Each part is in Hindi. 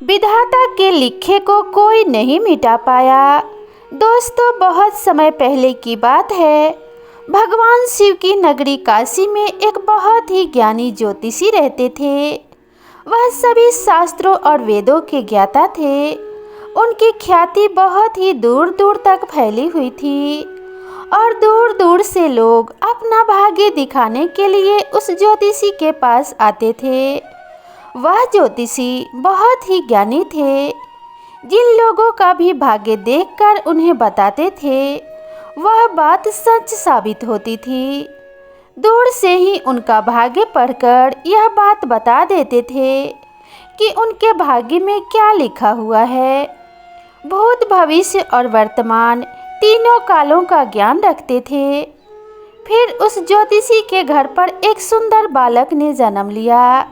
विधाता के लिखे को कोई नहीं मिटा पाया। दोस्तों, बहुत समय पहले की बात है। भगवान शिव की नगरी काशी में एक बहुत ही ज्ञानी ज्योतिषी रहते थे। वह सभी शास्त्रों और वेदों के ज्ञाता थे। उनकी ख्याति बहुत ही दूर दूर तक फैली हुई थी और दूर दूर से लोग अपना भाग्य दिखाने के लिए उस ज्योतिषी के पास आते थे। वह ज्योतिषी बहुत ही ज्ञानी थे। जिन लोगों का भी भाग्य देखकर उन्हें बताते थे, वह बात सच साबित होती थी। दूर से ही उनका भाग्य पढ़कर यह बात बता देते थे कि उनके भाग्य में क्या लिखा हुआ है। भूत, भविष्य और वर्तमान तीनों कालों का ज्ञान रखते थे। फिर उस ज्योतिषी के घर पर एक सुंदर बालक ने जन्म लिया।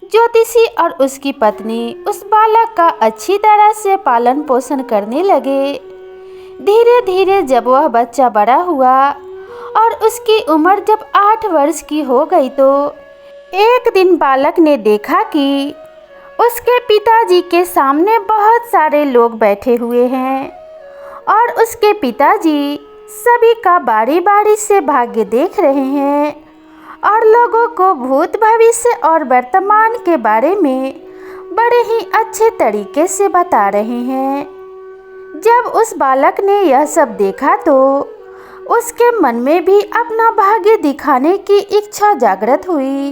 ज्योतिषी और उसकी पत्नी उस बालक का अच्छी तरह से पालन पोषण करने लगे। धीरे धीरे जब वह बच्चा बड़ा हुआ और उसकी उम्र जब 8 वर्ष की हो गई, तो एक दिन बालक ने देखा कि उसके पिताजी के सामने बहुत सारे लोग बैठे हुए हैं और उसके पिताजी सभी का बारी बारी से भाग्य देख रहे हैं और लोगों को भूत, भविष्य और वर्तमान के बारे में बड़े ही अच्छे तरीके से बता रहे हैं। जब उस बालक ने यह सब देखा तो उसके मन में भी अपना भाग्य दिखाने की इच्छा जागृत हुई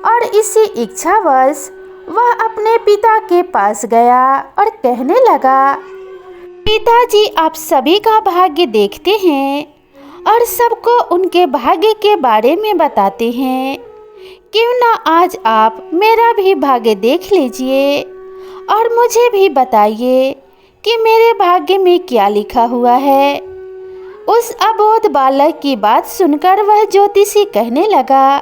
और इसी इच्छावश वह अपने पिता के पास गया और कहने लगा, पिताजी, आप सभी का भाग्य देखते हैं और सबको उनके भाग्य के बारे में बताते हैं। क्यों ना आज आप मेरा भी भाग्य देख लीजिए और मुझे भी बताइए कि मेरे भाग्य में क्या लिखा हुआ है। उस अबोध बालक की बात सुनकर वह ज्योतिषी कहने लगा,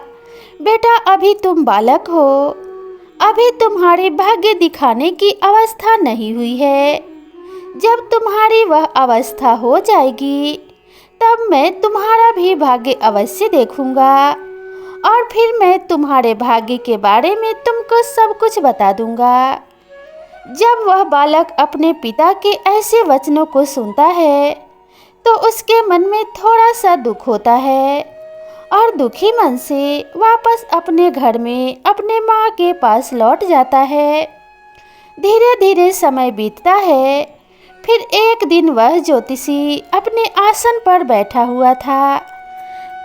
बेटा, अभी तुम बालक हो, अभी तुम्हारे भाग्य दिखाने की अवस्था नहीं हुई है। जब तुम्हारी वह अवस्था हो जाएगी, तब मैं तुम्हारा भी भाग्य अवश्य देखूंगा और फिर मैं तुम्हारे भाग्य के बारे में तुमको सब कुछ बता दूंगा। जब वह बालक अपने पिता के ऐसे वचनों को सुनता है, तो उसके मन में थोड़ा सा दुख होता है और दुखी मन से वापस अपने घर में अपने माँ के पास लौट जाता है। धीरे धीरे समय बीतता है। फिर एक दिन वह ज्योतिषी अपने आसन पर बैठा हुआ था।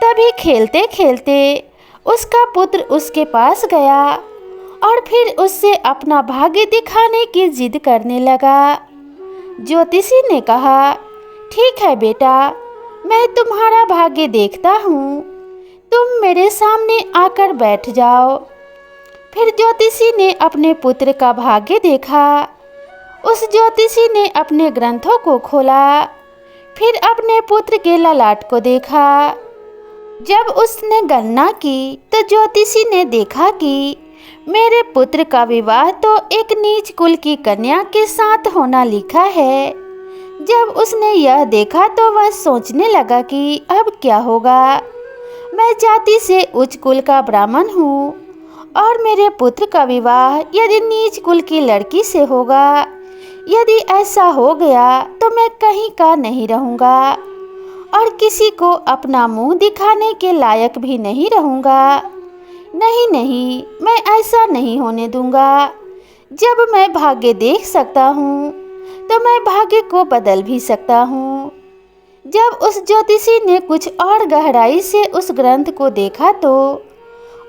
तभी खेलते खेलते उसका पुत्र उसके पास गया और फिर उससे अपना भाग्य दिखाने की जिद करने लगा। ज्योतिषी ने कहा, ठीक है बेटा, मैं तुम्हारा भाग्य देखता हूँ, तुम मेरे सामने आकर बैठ जाओ। फिर ज्योतिषी ने अपने पुत्र का भाग्य देखा। उस ज्योतिषी ने अपने ग्रंथों को खोला, फिर अपने पुत्र के ललाट को देखा। जब उसने गणना की तो ज्योतिषी ने देखा कि मेरे पुत्र का विवाह तो एक नीच कुल की कन्या के साथ होना लिखा है। जब उसने यह देखा तो वह सोचने लगा कि अब क्या होगा। मैं जाति से उच्च कुल का ब्राह्मण हूँ और मेरे पुत्र का विवाह यदि नीच कुल की लड़की से होगा, यदि ऐसा हो गया तो मैं कहीं का नहीं रहूँगा और किसी को अपना मुंह दिखाने के लायक भी नहीं रहूँगा। नहीं नहीं, मैं ऐसा नहीं होने दूँगा। जब मैं भाग्य देख सकता हूँ तो मैं भाग्य को बदल भी सकता हूँ। जब उस ज्योतिषी ने कुछ और गहराई से उस ग्रंथ को देखा तो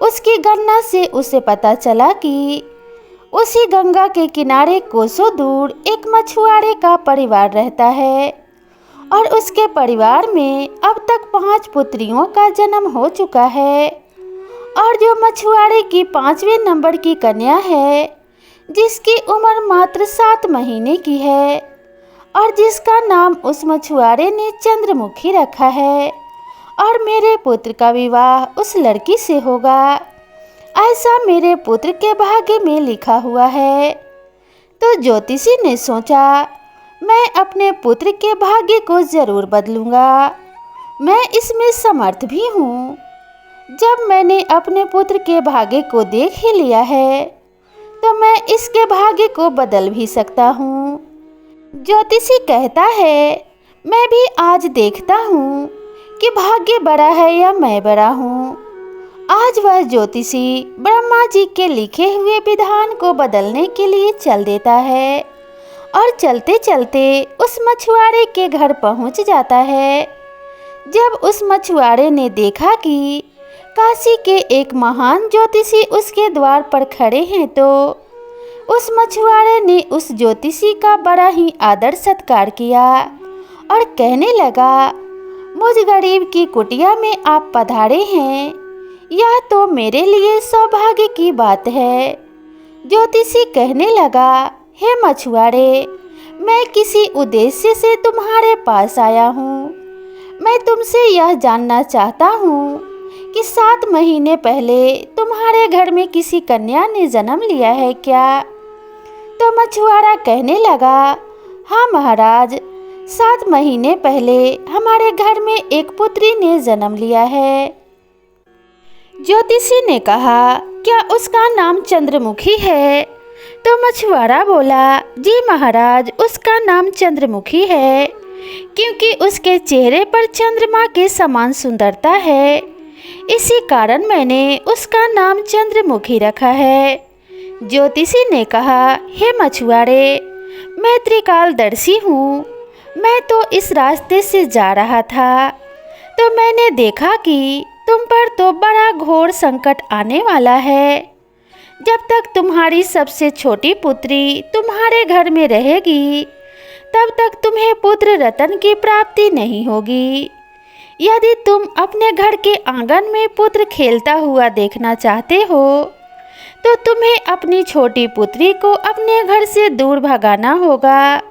उसकी गणना से उसे पता चला कि उसी गंगा के किनारे कोसों दूर एक मछुआरे का परिवार रहता है और उसके परिवार में अब तक 5 पुत्रियों का जन्म हो चुका है। और जो मछुआरे की 5वें नंबर की कन्या है, जिसकी उम्र मात्र 7 महीने की है और जिसका नाम उस मछुआरे ने चंद्रमुखी रखा है, और मेरे पुत्र का विवाह उस लड़की से होगा, ऐसा मेरे पुत्र के भाग्य में लिखा हुआ है। तो ज्योतिषी ने सोचा, मैं अपने पुत्र के भाग्य को जरूर बदलूंगा, मैं इसमें समर्थ भी हूँ। जब मैंने अपने पुत्र के भाग्य को देख ही लिया है, तो मैं इसके भाग्य को बदल भी सकता हूँ। ज्योतिषी कहता है, मैं भी आज देखता हूँ कि भाग्य बड़ा है या मैं बड़ा हूँ। आज वह ज्योतिषी ब्रह्मा जी के लिखे हुए विधान को बदलने के लिए चल देता है और चलते चलते उस मछुआरे के घर पहुँच जाता है। जब उस मछुआरे ने देखा कि काशी के एक महान ज्योतिषी उसके द्वार पर खड़े हैं, तो उस मछुआरे ने उस ज्योतिषी का बड़ा ही आदर सत्कार किया और कहने लगा, मुझ गरीब की कुटिया में आप पधारे हैं, यह तो मेरे लिए सौभाग्य की बात है। ज्योतिषी कहने लगा, हे मछुआरे, मैं किसी उद्देश्य से तुम्हारे पास आया हूँ। मैं तुमसे यह जानना चाहता हूँ कि 7 महीने पहले तुम्हारे घर में किसी कन्या ने जन्म लिया है क्या? तो मछुआरा कहने लगा, हाँ महाराज, 7 महीने पहले हमारे घर में एक पुत्री ने जन्म लिया है। ज्योतिषी ने कहा, क्या उसका नाम चंद्रमुखी है? तो मछुआरा बोला, जी महाराज, उसका नाम चंद्रमुखी है, क्योंकि उसके चेहरे पर चंद्रमा के समान सुंदरता है। इसी कारण मैंने उसका नाम चंद्रमुखी रखा है। ज्योतिषी ने कहा, हे मछुआरे, मैं त्रिकालदर्शी हूँ। मैं तो इस रास्ते से जा रहा था, तो मैंने देखा कि तुम पर तो बड़ा घोर संकट आने वाला है। जब तक तुम्हारी सबसे छोटी पुत्री तुम्हारे घर में रहेगी, तब तक तुम्हें पुत्र रत्न की प्राप्ति नहीं होगी। यदि तुम अपने घर के आंगन में पुत्र खेलता हुआ देखना चाहते हो, तो तुम्हें अपनी छोटी पुत्री को अपने घर से दूर भगाना होगा।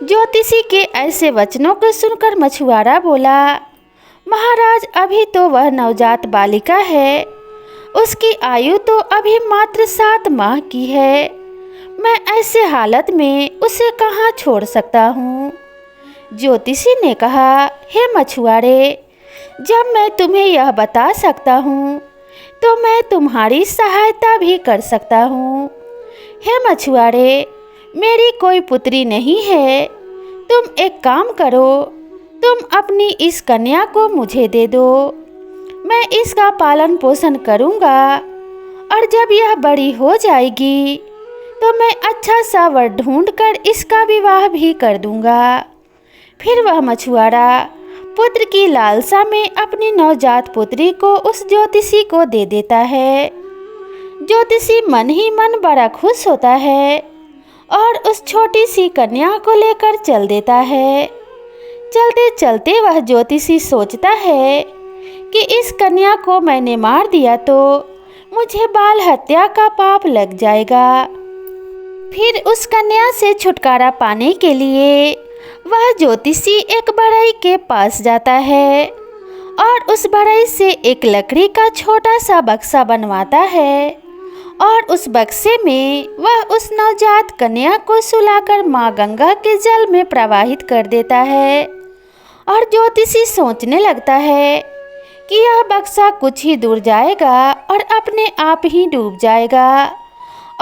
ज्योतिषी के ऐसे वचनों को सुनकर मछुआरा बोला, महाराज, अभी तो वह नवजात बालिका है, उसकी आयु तो अभी मात्र 7 माह की है। मैं ऐसे हालत में उसे कहाँ छोड़ सकता हूँ? ज्योतिषी ने कहा, हे मछुआरे, जब मैं तुम्हें यह बता सकता हूँ, तो मैं तुम्हारी सहायता भी कर सकता हूँ। हे मछुआरे, मेरी कोई पुत्री नहीं है। तुम एक काम करो, तुम अपनी इस कन्या को मुझे दे दो। मैं इसका पालन पोषण करूँगा, और जब यह बड़ी हो जाएगी तो मैं अच्छा सा वर ढूंढकर इसका विवाह भी कर दूँगा। फिर वह मछुआरा पुत्र की लालसा में अपनी नवजात पुत्री को उस ज्योतिषी को दे देता है। ज्योतिषी मन ही मन बड़ा खुश होता है और उस छोटी सी कन्या को लेकर चल देता है। चलते चलते वह ज्योतिषी सोचता है कि इस कन्या को मैंने मार दिया तो मुझे बाल हत्या का पाप लग जाएगा। फिर उस कन्या से छुटकारा पाने के लिए वह ज्योतिषी एक बढ़ई के पास जाता है और उस बढ़ई से एक लकड़ी का छोटा सा बक्सा बनवाता है, और उस बक्से में वह उस नवजात कन्या को सुलाकर माँ गंगा के जल में प्रवाहित कर देता है। और ज्योतिषी सोचने लगता है कि यह बक्सा कुछ ही दूर जाएगा और अपने आप ही डूब जाएगा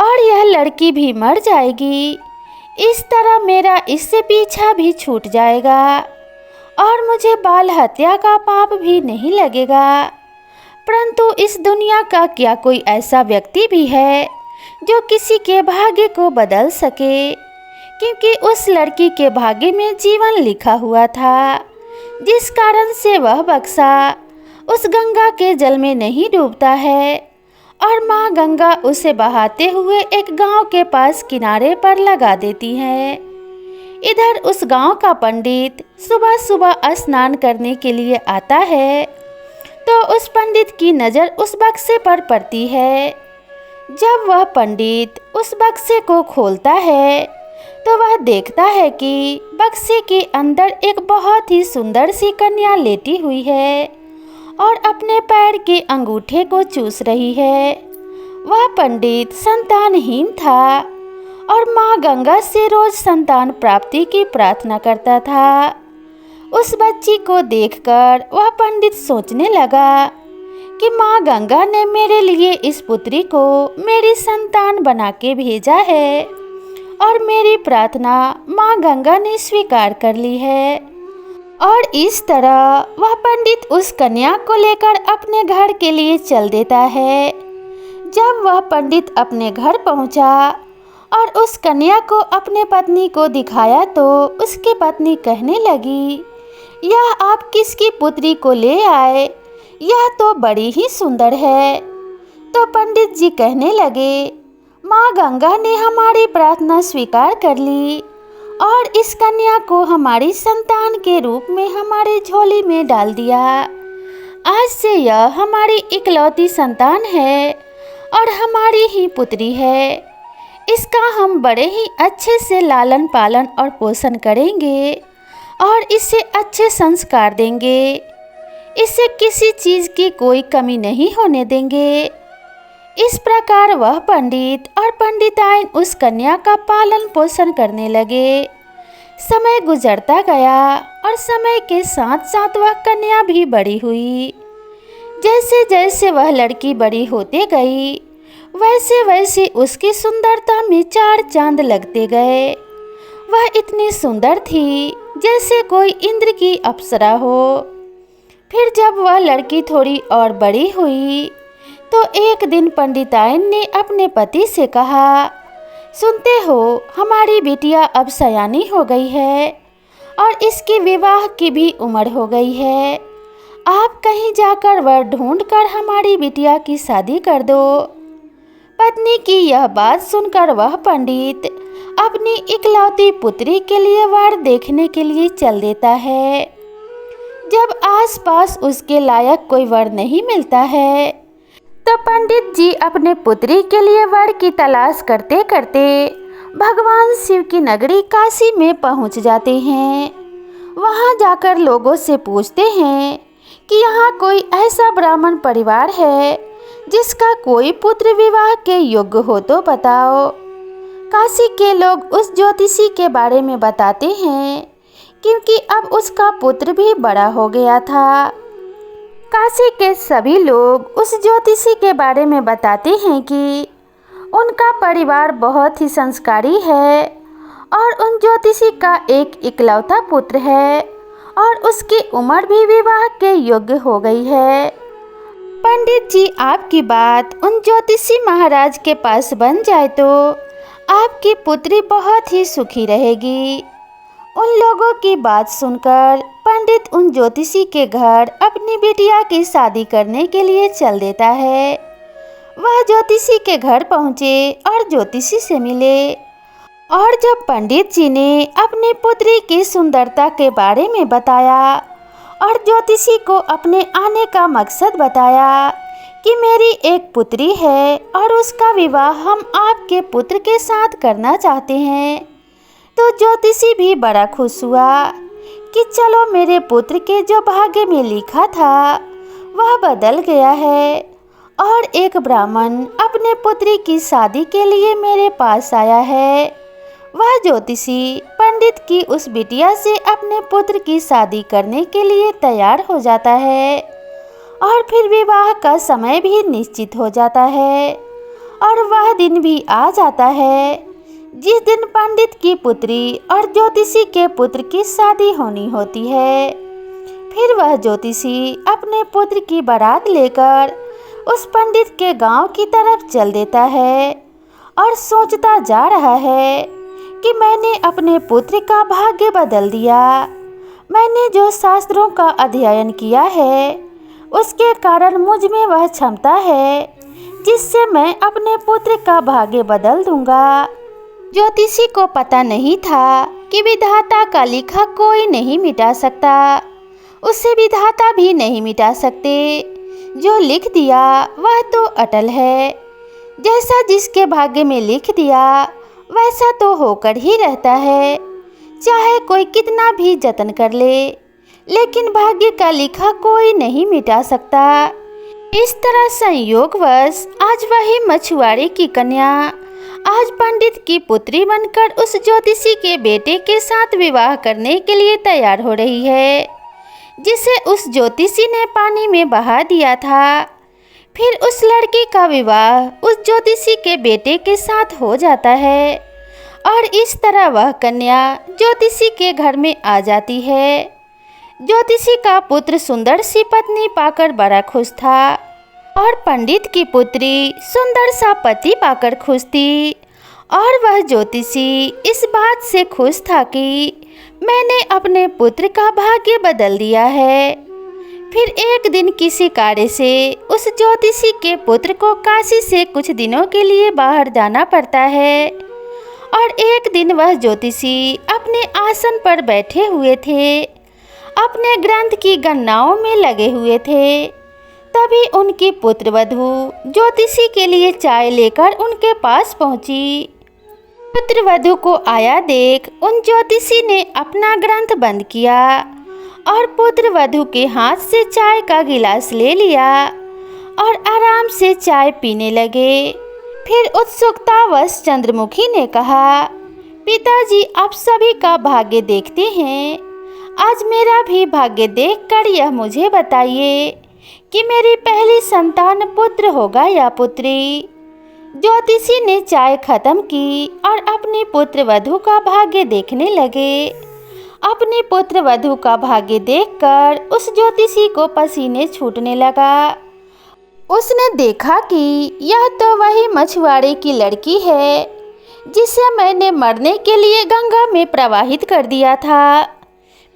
और यह लड़की भी मर जाएगी। इस तरह मेरा इससे पीछा भी छूट जाएगा और मुझे बाल हत्या का पाप भी नहीं लगेगा। परंतु इस दुनिया का क्या कोई ऐसा व्यक्ति भी है जो किसी के भाग्य को बदल सके? क्योंकि उस लड़की के भाग्य में जीवन लिखा हुआ था, जिस कारण से वह बक्सा उस गंगा के जल में नहीं डूबता है और माँ गंगा उसे बहाते हुए एक गांव के पास किनारे पर लगा देती है। इधर उस गांव का पंडित सुबह सुबह स्नान करने के लिए आता है, तो उस पंडित की नज़र उस बक्से पर पड़ती है। जब वह पंडित उस बक्से को खोलता है, तो वह देखता है कि बक्से के अंदर एक बहुत ही सुंदर सी कन्या लेटी हुई है और अपने पैर के अंगूठे को चूस रही है। वह पंडित संतानहीन था और माँ गंगा से रोज संतान प्राप्ति की प्रार्थना करता था। उस बच्ची को देखकर वह पंडित सोचने लगा कि माँ गंगा ने मेरे लिए इस पुत्री को मेरी संतान बना के भेजा है और मेरी प्रार्थना माँ गंगा ने स्वीकार कर ली है। और इस तरह वह पंडित उस कन्या को लेकर अपने घर के लिए चल देता है। जब वह पंडित अपने घर पहुंचा और उस कन्या को अपने पत्नी को दिखाया तो उसकी पत्नी कहने लगी, यह आप किसकी पुत्री को ले आए? यह तो बड़ी ही सुंदर है। तो पंडित जी कहने लगे, माँ गंगा ने हमारी प्रार्थना स्वीकार कर ली और इस कन्या को हमारी संतान के रूप में हमारे झोली में डाल दिया। आज से यह हमारी इकलौती संतान है और हमारी ही पुत्री है। इसका हम बड़े ही अच्छे से लालन पालन और पोषण करेंगे और इसे अच्छे संस्कार देंगे। इसे किसी चीज़ की कोई कमी नहीं होने देंगे। इस प्रकार वह पंडित और पंडिताइन उस कन्या का पालन पोषण करने लगे। समय गुजरता गया और समय के साथ साथ वह कन्या भी बड़ी हुई। जैसे जैसे वह लड़की बड़ी होते गई वैसे वैसे उसकी सुंदरता में चार चांद लगते गए। वह इतनी सुंदर थी जैसे कोई इंद्र की अप्सरा हो। फिर जब वह लड़की थोड़ी और बड़ी हुई तो एक दिन पंडिताइन ने अपने पति से कहा, सुनते हो हमारी बिटिया अब सयानी हो गई है और इसकी विवाह की भी उम्र हो गई है। आप कहीं जाकर वर ढूंढकर हमारी बिटिया की शादी कर दो। पत्नी की यह बात सुनकर वह पंडित अपनी इकलौती पुत्री के लिए वर देखने के लिए चल देता है। जब आसपास उसके लायक कोई वर नहीं मिलता है तो पंडित जी अपने पुत्री के लिए वर की तलाश करते करते भगवान शिव की नगरी काशी में पहुंच जाते हैं। वहां जाकर लोगों से पूछते हैं कि यहाँ कोई ऐसा ब्राह्मण परिवार है जिसका कोई पुत्र विवाह के योग्य हो तो बताओ। काशी के लोग उस ज्योतिषी के बारे में बताते हैं क्योंकि अब उसका पुत्र भी बड़ा हो गया था। काशी के सभी लोग उस ज्योतिषी के बारे में बताते हैं कि उनका परिवार बहुत ही संस्कारी है और उन ज्योतिषी का एक इकलौता पुत्र है और उसकी उम्र भी विवाह के योग्य हो गई है। पंडित जी आपकी बात उन ज्योतिषी महाराज के पास बन जाए तो आपकी पुत्री बहुत ही सुखी रहेगी। उन लोगों की बात सुनकर पंडित उन ज्योतिषी के घर अपनी बिटिया की शादी करने के लिए चल देता है। वह ज्योतिषी के घर पहुँचे और ज्योतिषी से मिले और जब पंडित जी ने अपनी पुत्री की सुंदरता के बारे में बताया और ज्योतिषी को अपने आने का मकसद बताया कि मेरी एक पुत्री है और उसका विवाह हम आपके पुत्र के साथ करना चाहते हैं, तो ज्योतिषी भी बड़ा खुश हुआ कि चलो मेरे पुत्र के जो भाग्य में लिखा था वह बदल गया है और एक ब्राह्मण अपने पुत्री की शादी के लिए मेरे पास आया है। वह ज्योतिषी पंडित की उस बिटिया से अपने पुत्र की शादी करने के लिए तैयार हो जाता है और फिर विवाह का समय भी निश्चित हो जाता है और वह दिन भी आ जाता है जिस दिन पंडित की पुत्री और ज्योतिषी के पुत्र की शादी होनी होती है। फिर वह ज्योतिषी अपने पुत्र की बारात लेकर उस पंडित के गांव की तरफ चल देता है और सोचता जा रहा है कि मैंने अपने पुत्र का भाग्य बदल दिया। मैंने जो शास्त्रों का अध्ययन किया है उसके कारण मुझ में वह क्षमता है जिससे मैं अपने पुत्र का भाग्य बदल दूंगा। ज्योतिषी को पता नहीं था कि विधाता का लिखा कोई नहीं मिटा सकता, उसे विधाता भी नहीं मिटा सकते। जो लिख दिया वह तो अटल है। जैसा जिसके भाग्य में लिख दिया वैसा तो होकर ही रहता है, चाहे कोई कितना भी जतन कर ले, लेकिन भाग्य का लिखा कोई नहीं मिटा सकता। इस तरह संयोगवश आज वही मछुआरे की कन्या आज पंडित की पुत्री बनकर उस ज्योतिषी के बेटे के साथ विवाह करने के लिए तैयार हो रही है। जिसे उस ज्योतिषी ने पानी में बहा दिया था। फिर उस लड़की का विवाह उस ज्योतिषी के बेटे के साथ हो जाता है और इस तरह वह कन्या ज्योतिषी के घर में आ जाती है। ज्योतिषी का पुत्र सुंदर सी पत्नी पाकर बड़ा खुश था और पंडित की पुत्री सुंदर सा पति पाकर खुश थी। और वह ज्योतिषी इस बात से खुश था कि मैंने अपने पुत्र का भाग्य बदल दिया है। फिर एक दिन किसी कार्य से उस ज्योतिषी के पुत्र को काशी से कुछ दिनों के लिए बाहर जाना पड़ता है और एक दिन वह ज्योतिषी अपने आसन पर बैठे हुए थे, अपने ग्रंथ की गणनाओं में लगे हुए थे। तभी उनकी पुत्रवधू ज्योतिषी के लिए चाय लेकर उनके पास पहुंची। पुत्रवधू को आया देख उन ज्योतिषी ने अपना ग्रंथ बंद किया और पुत्रवधू के हाथ से चाय का गिलास ले लिया और आराम से चाय पीने लगे। फिर उत्सुकतावश चंद्रमुखी ने कहा, पिताजी आप सभी का भाग्य देखते हैं, आज मेरा भी भाग्य देखकर यह मुझे बताइए कि मेरी पहली संतान पुत्र होगा या पुत्री। ज्योतिषी ने चाय खत्म की और अपनी पुत्रवधू का भाग्य देखने लगे। अपनी पुत्रवधू का भाग्य देखकर उस ज्योतिषी को पसीने छूटने लगा। उसने देखा कि यह तो वही मछुआरे की लड़की है जिसे मैंने मरने के लिए गंगा में प्रवाहित कर दिया था।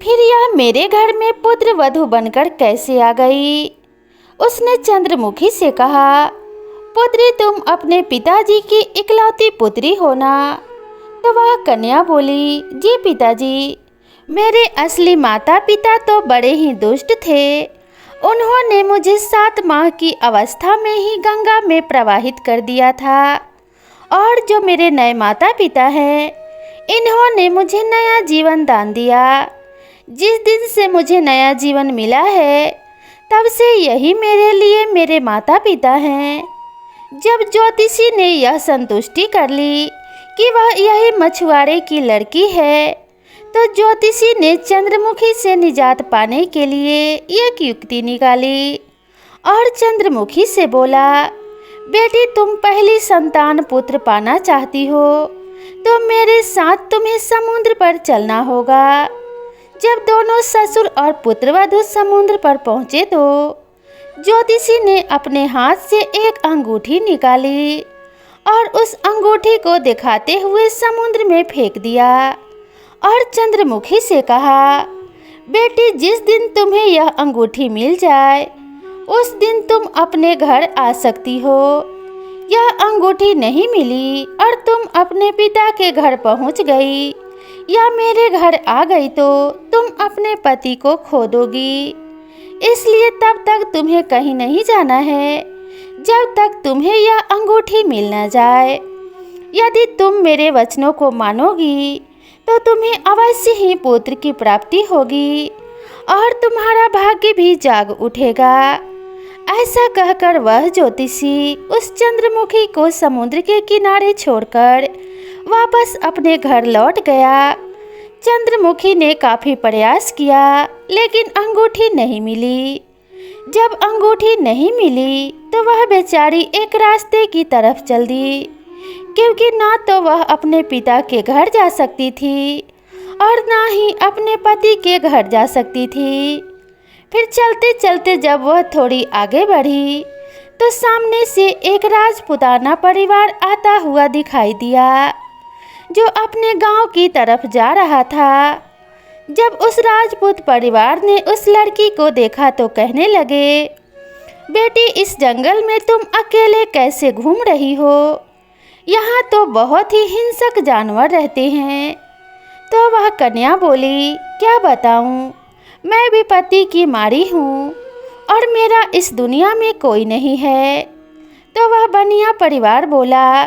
फिर यह मेरे घर में पुत्रवधू बनकर कैसे आ गई? उसने चंद्रमुखी से कहा, पुत्री तुम अपने पिताजी की इकलौती पुत्री हो ना? तो वह कन्या बोली, जी पिताजी, मेरे असली माता पिता तो बड़े ही दुष्ट थे। उन्होंने मुझे 7 माह की अवस्था में ही गंगा में प्रवाहित कर दिया था और जो मेरे नए माता पिता हैं, इन्होंने मुझे नया जीवन दान दिया। जिस दिन से मुझे नया जीवन मिला है तब से यही मेरे लिए मेरे माता पिता हैं। जब ज्योतिषी ने यह संतुष्टि कर ली कि वह यही मछुआरे की लड़की है, तो ज्योतिषी ने चंद्रमुखी से निजात पाने के लिए एक युक्ति निकाली और चंद्रमुखी से बोला, बेटी तुम पहली संतान पुत्र पाना चाहती हो तो मेरे साथ तुम्हें समुद्र पर चलना होगा। जब दोनों ससुर और पुत्रवधू समुद्र पर पहुँचे तो ज्योतिषी ने अपने हाथ से एक अंगूठी निकाली और उस अंगूठी को दिखाते हुए समुद्र में फेंक दिया और चंद्रमुखी से कहा, बेटी जिस दिन तुम्हें यह अंगूठी मिल जाए उस दिन तुम अपने घर आ सकती हो। यह अंगूठी नहीं मिली और तुम अपने पिता के घर पहुंच गई या मेरे घर आ गई तो तुम अपने पति को खो दोगी। इसलिए तब तक तुम्हें कहीं नहीं जाना है जब तक तुम्हें यह अंगूठी मिल न जाए। यदि तुम मेरे वचनों को मानोगी तो तुम्हें अवश्य ही पुत्र की प्राप्ति होगी और तुम्हारा भाग्य भी जाग उठेगा। ऐसा कहकर वह ज्योतिषी उस चंद्रमुखी को समुद्र के किनारे छोड़कर वापस अपने घर लौट गया। चंद्रमुखी ने काफ़ी प्रयास किया लेकिन अंगूठी नहीं मिली। जब अंगूठी नहीं मिली तो वह बेचारी एक रास्ते की तरफ चल दी, क्योंकि ना तो वह अपने पिता के घर जा सकती थी और ना ही अपने पति के घर जा सकती थी। फिर चलते चलते जब वह थोड़ी आगे बढ़ी तो सामने से एक राजपुताना परिवार आता हुआ दिखाई दिया जो अपने गांव की तरफ जा रहा था। जब उस राजपूत परिवार ने उस लड़की को देखा तो कहने लगे, बेटी इस जंगल में तुम अकेले कैसे घूम रही हो? यहाँ तो बहुत ही हिंसक जानवर रहते हैं। तो वह कन्या बोली, क्या बताऊँ, मैं भी पति की मारी हूँ और मेरा इस दुनिया में कोई नहीं है। तो वह बनिया परिवार बोला,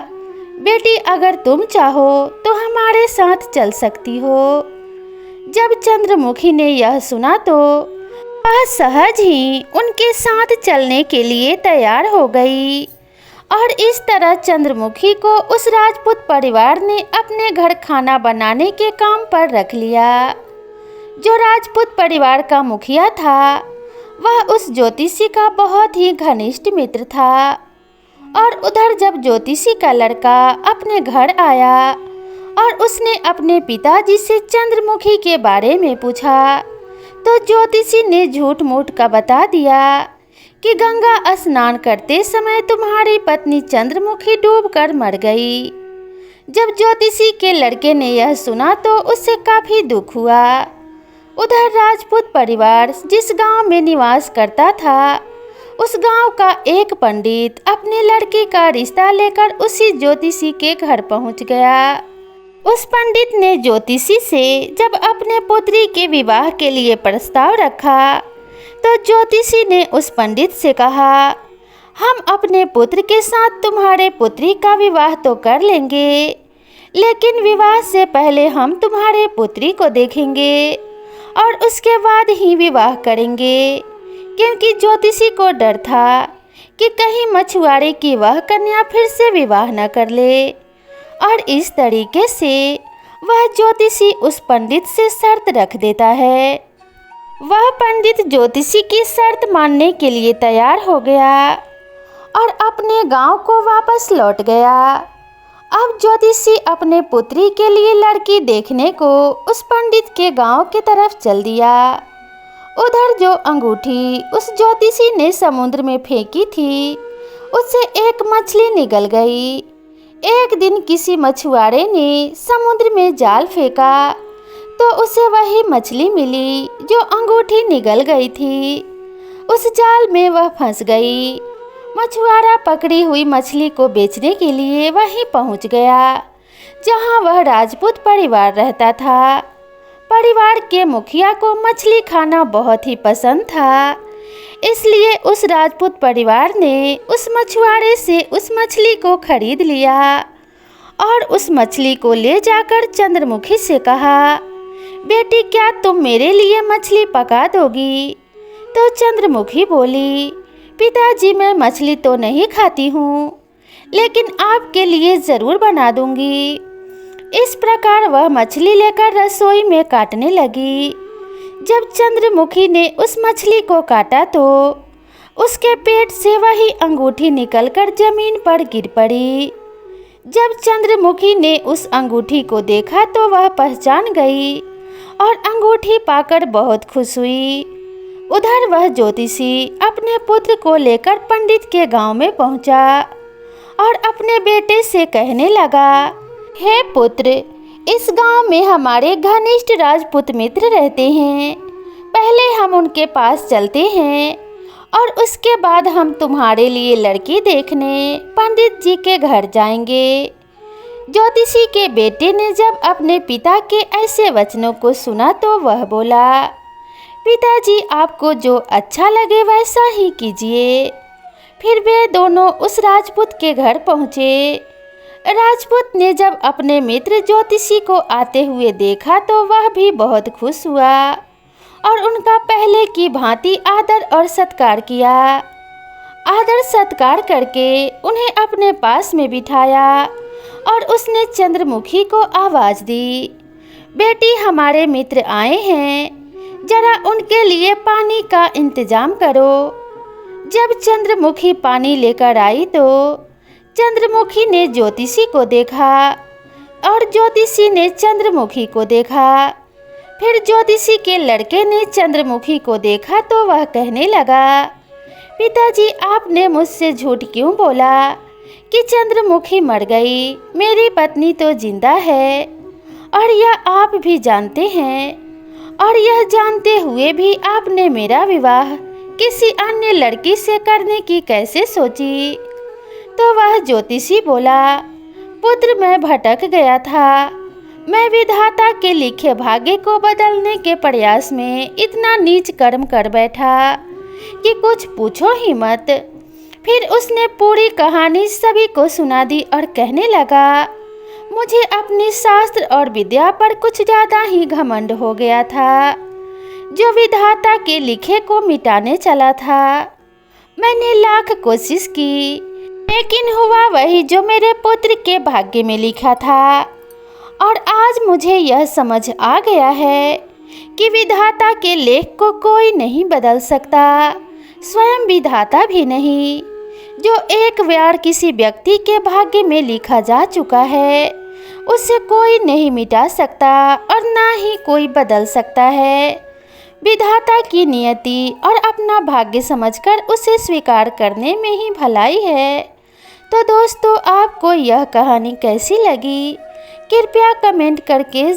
बेटी अगर तुम चाहो तो हमारे साथ चल सकती हो। जब चंद्रमुखी ने यह सुना तो वह सहज ही उनके साथ चलने के लिए तैयार हो गई और इस तरह चंद्रमुखी को उस राजपूत परिवार ने अपने घर खाना बनाने के काम पर रख लिया। जो राजपूत परिवार का मुखिया था, वह उस ज्योतिषी का बहुत ही घनिष्ठ मित्र था। और उधर जब ज्योतिषी का लड़का अपने घर आया और उसने अपने पिताजी से चंद्रमुखी के बारे में पूछा, तो ज्योतिषी ने झूठ मूठ का बता दिया कि गंगा स्नान करते समय तुम्हारी पत्नी चंद्रमुखी डूबकर मर गई। जब ज्योतिषी के लड़के ने यह सुना तो उससे काफी दुख हुआ। उधर राजपूत परिवार जिस गांव में निवास करता था, उस गांव का एक पंडित अपने लड़के का रिश्ता लेकर उसी ज्योतिषी के घर पहुंच गया। उस पंडित ने ज्योतिषी से जब अपने पुत्री के विवाह के लिए प्रस्ताव रखा, तो ज्योतिषी ने उस पंडित से कहा, हम अपने पुत्र के साथ तुम्हारे पुत्री का विवाह तो कर लेंगे, लेकिन विवाह से पहले हम तुम्हारे पुत्री को देखेंगे और उसके बाद ही विवाह करेंगे। क्योंकि ज्योतिषी को डर था कि कहीं मछुआरे की वह कन्या फिर से विवाह न कर ले, और इस तरीके से वह ज्योतिषी उस पंडित से शर्त रख देता है। वह पंडित ज्योतिषी की शर्त मानने के लिए तैयार हो गया और अपने गांव को वापस लौट गया। अब ज्योतिषी अपने पुत्री के लिए लड़की देखने को उस पंडित के गांव की तरफ चल दिया। उधर जो अंगूठी उस ज्योतिषी ने समुद्र में फेंकी थी, उससे एक मछली निकल गई। एक दिन किसी मछुआरे ने समुद्र में जाल फेंका तो उसे वही मछली मिली जो अंगूठी निगल गई थी। उस जाल में वह फंस गई। मछुआरा पकड़ी हुई मछली को बेचने के लिए वहीं पहुंच गया जहां वह राजपूत परिवार रहता था। परिवार के मुखिया को मछली खाना बहुत ही पसंद था, इसलिए उस राजपूत परिवार ने उस मछुआरे से उस मछली को खरीद लिया और उस मछली को ले जाकर चंद्रमुखी से कहा, बेटी क्या तुम मेरे लिए मछली पका दोगी? तो चंद्रमुखी बोली, पिताजी मैं मछली तो नहीं खाती हूँ, लेकिन आपके लिए ज़रूर बना दूंगी। इस प्रकार वह मछली लेकर रसोई में काटने लगी। जब चंद्रमुखी ने उस मछली को काटा तो उसके पेट से वही अंगूठी निकलकर जमीन पर गिर पड़ी। जब चंद्रमुखी ने उस अंगूठी को देखा तो वह पहचान गई और अंगूठी पाकर बहुत खुश हुई। उधर वह ज्योतिषी अपने पुत्र को लेकर पंडित के गांव में पहुंचा और अपने बेटे से कहने लगा, हे पुत्र, इस गांव में हमारे घनिष्ठ राजपूत मित्र रहते हैं। पहले हम उनके पास चलते हैं और उसके बाद हम तुम्हारे लिए लड़की देखने पंडित जी के घर जाएंगे। ज्योतिषी के बेटे ने जब अपने पिता के ऐसे वचनों को सुना तो वह बोला, पिताजी आपको जो अच्छा लगे वैसा ही कीजिए। फिर वे दोनों उस राजपूत के घर पहुँचे। राजपूत ने जब अपने मित्र ज्योतिषी को आते हुए देखा तो वह भी बहुत खुश हुआ और उनका पहले की भांति आदर और सत्कार किया। आदर सत्कार करके उन्हें अपने पास में बिठाया और उसने चंद्रमुखी को आवाज़ दी, बेटी हमारे मित्र आए हैं, जरा उनके लिए पानी का इंतजाम करो। जब चंद्रमुखी पानी लेकर आई तो चंद्रमुखी ने ज्योतिषी को देखा और ज्योतिषी ने चंद्रमुखी को देखा। फिर ज्योतिषी के लड़के ने चंद्रमुखी को देखा तो वह कहने लगा, पिताजी आपने मुझसे झूठ क्यों बोला कि चंद्रमुखी मर गई? मेरी पत्नी तो जिंदा है और यह आप भी जानते हैं, और यह जानते हुए भी आपने मेरा विवाह किसी अन्य लड़की से करने की कैसे सोची? तो वह ज्योतिषी बोला, पुत्र मैं भटक गया था। मैं विधाता के लिखे भाग्य को बदलने के प्रयास में इतना नीच कर्म कर बैठा कि कुछ पूछो ही मत। फिर उसने पूरी कहानी सभी को सुना दी और कहने लगा, मुझे अपने शास्त्र और विद्या पर कुछ ज़्यादा ही घमंड हो गया था, जो विधाता के लिखे को मिटाने चला था। मैंने लाख कोशिश की, लेकिन हुआ वही जो मेरे पुत्र के भाग्य में लिखा था। और आज मुझे यह समझ आ गया है कि विधाता के लेख को कोई नहीं बदल सकता, स्वयं विधाता भी नहीं। जो एक बार किसी व्यक्ति के भाग्य में लिखा जा चुका है उसे कोई नहीं मिटा सकता और ना ही कोई बदल सकता है। विधाता की नियति और अपना भाग्य समझकर उसे स्वीकार करने में ही भलाई है। तो दोस्तों, आपको यह कहानी कैसी लगी कृपया कमेंट करके